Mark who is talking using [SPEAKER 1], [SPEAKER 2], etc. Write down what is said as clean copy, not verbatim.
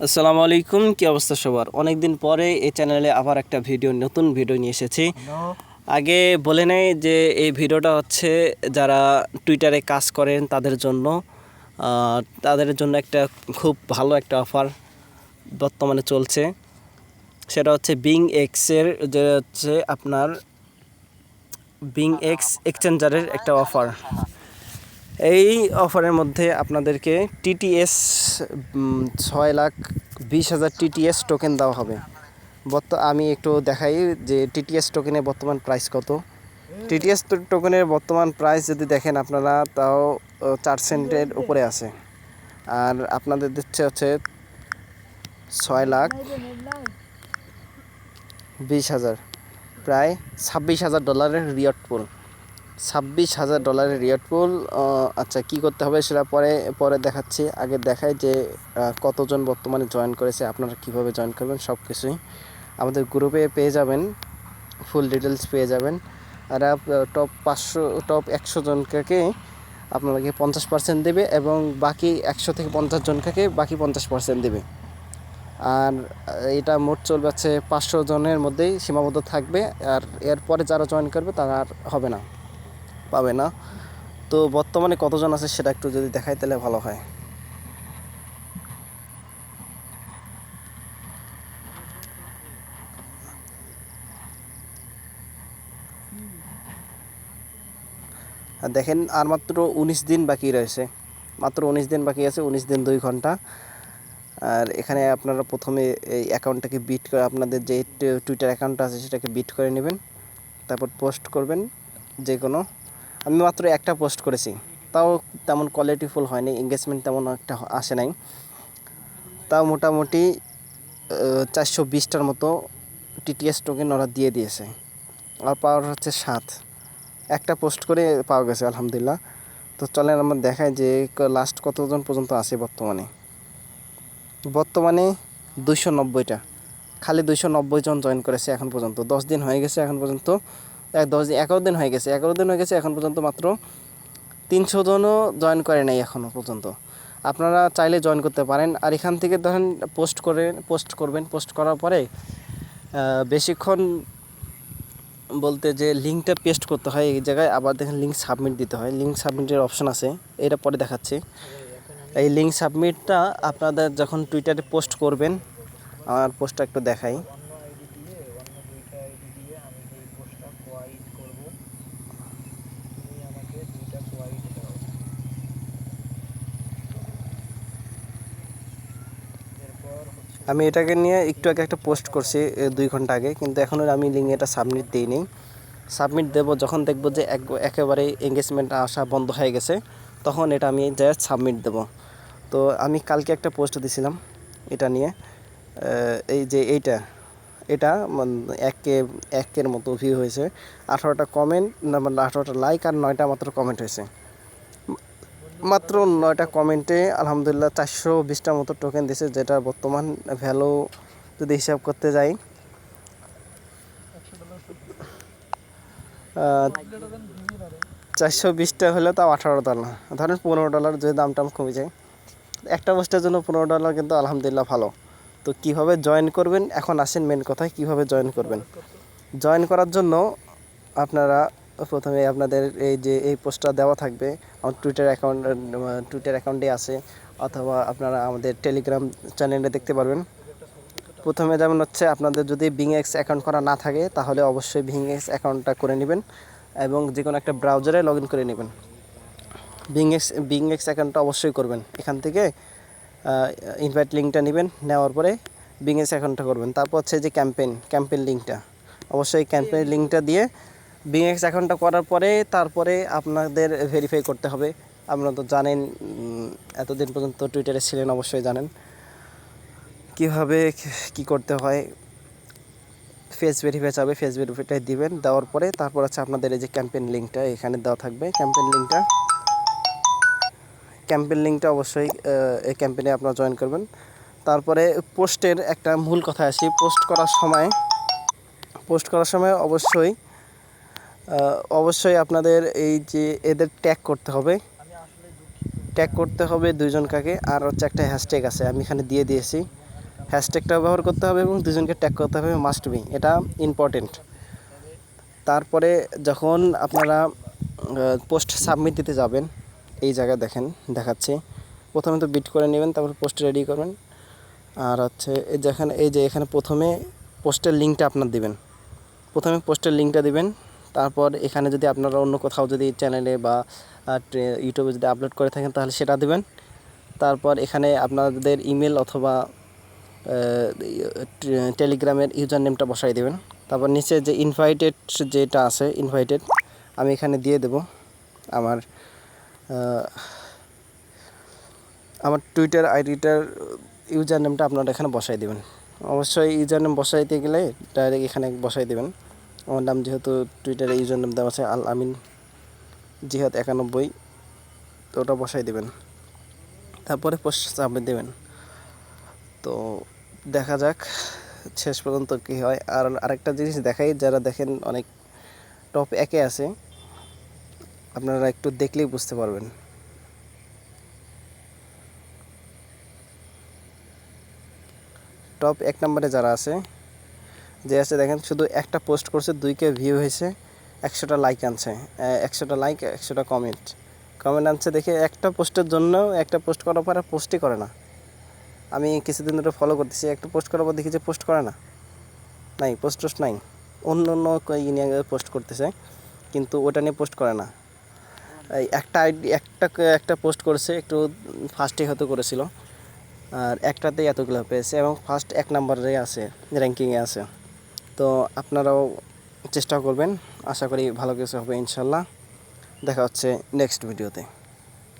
[SPEAKER 1] আসসালামু আলাইকুম, কি অবস্থা সবার? অনেক দিন পরে এই চ্যানেলে আবার একটা নতুন ভিডিও নিয়ে এসেছি। আগে বলে নেই যে এই ভিডিওটা হচ্ছে যারা টুইটারে কাজ করেন তাদের জন্য একটা খুব ভালো একটা অফার বর্তমানে চলছে। সেটা হচ্ছে বিং এক্সের যে হচ্ছে আপনার বিং এক্স এক্সচেঞ্জারের একটা অফার। এই অফারের মধ্যে আপনাদেরকে টিটিএস 6,20,000 টিটিএস টোকেন দেওয়া হবে। আমি একটু দেখাই যে টিটিএস টোকেনের বর্তমান প্রাইস কত। টিটিএস টোকেনের বর্তমান প্রাইস যদি দেখেন আপনারা, তাও 4 সেন্টের উপরে আছে। আর আপনাদের দিচ্ছে হচ্ছে 6,20,000, প্রায় $26,000 রিওয়ার্ড পুল। $26,000 রিওয়ার্ড পুল। আচ্ছা, কী করতে হবে সেটা পরে দেখাচ্ছি। আগে দেখাই যে কতজন বর্তমানে জয়েন করেছে, আপনারা কিভাবে জয়েন করবেন সব কিছুই আমাদের গ্রুপে পেয়ে যাবেন, ফুল ডিটেলস পেয়ে যাবেন। আর টপ 100 জনকে আপনাকে 50% দেবে এবং বাকি 100 থেকে 50 জনকে বাকি 50% দেবে। আর এটা মোট চলবে হচ্ছে 500 জনের মধ্যেই সীমাবদ্ধ থাকবে। আর এরপরে যারা জয়েন করবে তারা আর পাবে না। তো বর্তমানে কতজন আছে সেটা একটু যদি দেখাই তাহলে ভালো হয়। আর দেখেন, আর মাত্র 19 দিন বাকি রয়েছে, মাত্র 19 দিন বাকি আছে, 19 দিন 2 ঘন্টা। আর এখানে আপনারা প্রথমে এই অ্যাকাউন্টটাকে বিট করে, আপনাদের যে টুইটার অ্যাকাউন্টটা আছে সেটাকে বিট করে নেবেন। তারপর পোস্ট করবেন যে কোনো। আমি মাত্র একটা পোস্ট করেছি, তাও তেমন কোয়ালিটিফুল হয়নি, এঙ্গেজমেন্ট তেমন একটা আসে নাই। তাও মোটামুটি 420টার মতো টিটিএস টোকেন ওরা দিয়ে দিয়েছে। আর পাওয়ার হচ্ছে 7, একটা পোস্ট করে পাওয়া গেছে আলহামদুলিল্লাহ। তো চলেন আমরা দেখাই যে লাস্ট কতজন পর্যন্ত আছে। বর্তমানে 290টা, খালি 290 জন জয়েন করেছে এখন পর্যন্ত। 10 দিন হয়ে গেছে এখন পর্যন্ত, 11 দিন হয়ে গেছে এখন পর্যন্ত। মাত্র 300 জনও জয়েন করে নাই এখনও পর্যন্ত। আপনারা চাইলে জয়েন করতে পারেন। আর এখান থেকে ধরেন পোস্ট করার পরে বেশিক্ষণ বলতে যে লিঙ্কটা পেস্ট করতে হয় এই জায়গায়, আবার দেখেন লিঙ্ক সাবমিট দিতে হয়। লিঙ্ক সাবমিটের অপশন আছে, এটা পরে দেখাচ্ছি। এই লিঙ্ক সাবমিটটা আপনাদের যখন টুইটারে পোস্ট করবেন, আমার পোস্টটা একটু দেখাই। আমি এটাকে নিয়ে একটু আগে একটা পোস্ট করছি 2 ঘন্টা আগে, কিন্তু এখনও আমি লিঙ্কে এটা সাবমিট দিইনি। সাবমিট দেবো যখন দেখব যে একেবারে এঙ্গেজমেন্ট আসা বন্ধ হয়ে গেছে, তখন এটা আমি জাস্ট সাবমিট দেবো। তো আমি কালকে একটা পোস্ট দিয়েছিলাম এটা নিয়ে, এই যে এটা একের মতো ভিউ হয়েছে, 18টা কমেন্ট, 18টা লাইক আর 9টা মাত্র কমেন্ট হয়েছে। মাত্র 9টা কমেন্টে আলহামদুলিল্লাহ 420টার মতো টোকেন দিয়েছে, যেটা বর্তমান ভ্যালু যদি হিসাব করতে যাই, 420টা হলে তাও $18, ধরেন $15 যদি দামটা কমে যায়। একটা পোস্টের জন্য $15 কিন্তু আলহামদুলিল্লাহ ভালো। তো কিভাবে জয়েন করবেন, এখন আসেন মেন কথায়, কিভাবে জয়েন করবেন। জয়েন করার জন্য আপনারা প্রথমে আপনাদের এই পোস্টটা দেওয়া থাকবে আমার টুইটার অ্যাকাউন্টে আছে, অথবা আপনারা আমাদের টেলিগ্রাম চ্যানেলে দেখতে পারবেন। প্রথমে যেমন হচ্ছে, আপনাদের যদি বিংএক্স অ্যাকাউন্ট করা না থাকে তাহলে অবশ্যই বিংএক্স অ্যাকাউন্টটা করে নেবেন এবং যে কোনো একটা ব্রাউজারে লগ ইন করে নেবেন। বিংএক্স অ্যাকাউন্টটা অবশ্যই করবেন। এখান থেকে ইনভাইট লিঙ্কটা নেবেন, নেওয়ার পরে বিংএক্স অ্যাকাউন্টটা করবেন। তারপর হচ্ছে যে ক্যাম্পেইন লিঙ্কটা, অবশ্যই ক্যাম্পেইন লিঙ্কটা দিয়ে বিংএক্স অ্যাকাউন্টটা করার পরে তারপরে আপনাদের ভেরিফাই করতে হবে। আপনারা তো জানেন, এতদিন পর্যন্ত টুইটারে ছিলেন, অবশ্যই জানেন কীভাবে কী করতে হয়। ফেস ভেরিফাইটা দিবেন, দেওয়ার পরে তারপর হচ্ছে আপনাদের এই যে ক্যাম্পেইন লিঙ্কটা এখানে দেওয়া থাকবে। ক্যাম্পেইন লিঙ্কটা অবশ্যই এই ক্যাম্পেইনে আপনারা জয়েন করবেন। তারপরে পোস্টের একটা মূল কথা আসি। পোস্ট করার সময় অবশ্যই আপনাদের এই যে এদের ট্যাগ করতে হবে 2 জনকে। আর হচ্ছে একটা হ্যাশট্যাগ আছে, আমি এখানে দিয়ে দিয়েছি। হ্যাশট্যাগটাও ব্যবহার করতে হবে এবং দুজনকে ট্যাগ করতে হবে, মাস্ট বি, এটা ইম্পর্টেন্ট। তারপরে যখন আপনারা পোস্ট সাবমিট দিতে যাবেন, এই জায়গায় দেখাচ্ছি, প্রথমে তো বিট করে নেবেন, তারপর পোস্ট রেডি করবেন। আর হচ্ছে এই যে এখানে প্রথমে পোস্টের লিঙ্কটা আপনার দিবেন, প্রথমে পোস্টের লিঙ্কটা দিবেন। তারপর এখানে যদি আপনারা অন্য কোথাও যদি চ্যানেলে বা ইউটিউবে যদি আপলোড করে থাকেন তাহলে সেটা দিবেন। তারপর এখানে আপনাদের ইমেল অথবা টেলিগ্রামের ইউজার নেমটা বসাই দেবেন। তারপর নিচে যে ইনভাইটেড যেটা আছে, ইনভাইটেড আমি এখানে দিয়ে দেব। আমার টুইটার আইডিটার ইউজার নেমটা আপনারা এখানে বসাই দেবেন। অবশ্যই ইউজার নেম বসাইতে গেলে ডাইরেক্ট এখানে বসাই দেবেন। আমার নাম যেহেতু টুইটারে ইউজার নেম দেওয়া আছে আল আমিন জিহাদ 91, তো ওটা বসাই দেবেন। তারপরে পোস্ট সাবমিট দেবেন। তো দেখা যাক শেষ পর্যন্ত কী হয়। আর আরেকটা জিনিস দেখাই, যারা দেখেন অনেক টপ 1-এ আছে, আপনারা একটু দেখলেই বুঝতে পারবেন। টপ 1 নম্বরে যারা আছে দেখেন, শুধু একটা পোস্ট করছে, 2K ভিউ হয়েছে, 100টা লাইক আনছে, 100টা লাইক, 100টা কমেন্ট আনছে। দেখে একটা পোস্টের জন্য, একটা পোস্ট করার পর আর পোস্টই করে না। আমি কিছুদিন ধরে ফলো করতেছি, একটা পোস্ট করার পর দেখি যে পোস্ট করে না, নাই পোস্ট নাই, অন্য নিয়ে পোস্ট করতেছে, কিন্তু ওটা নিয়ে পোস্ট করে না। এই একটা পোস্ট করেছে, একটু ফার্স্টে হয়তো করেছিল, আর একটাতেই এতগুলো পেয়েছে এবং ফার্স্ট 1 নম্বরে আছে, র্যাঙ্কিংয়ে আছে। তো আপনারাও চেষ্টা করবেন, আশা করি ভালো কিছু হবে ইনশাল্লাহ। দেখা হচ্ছে নেক্সট ভিডিওতে।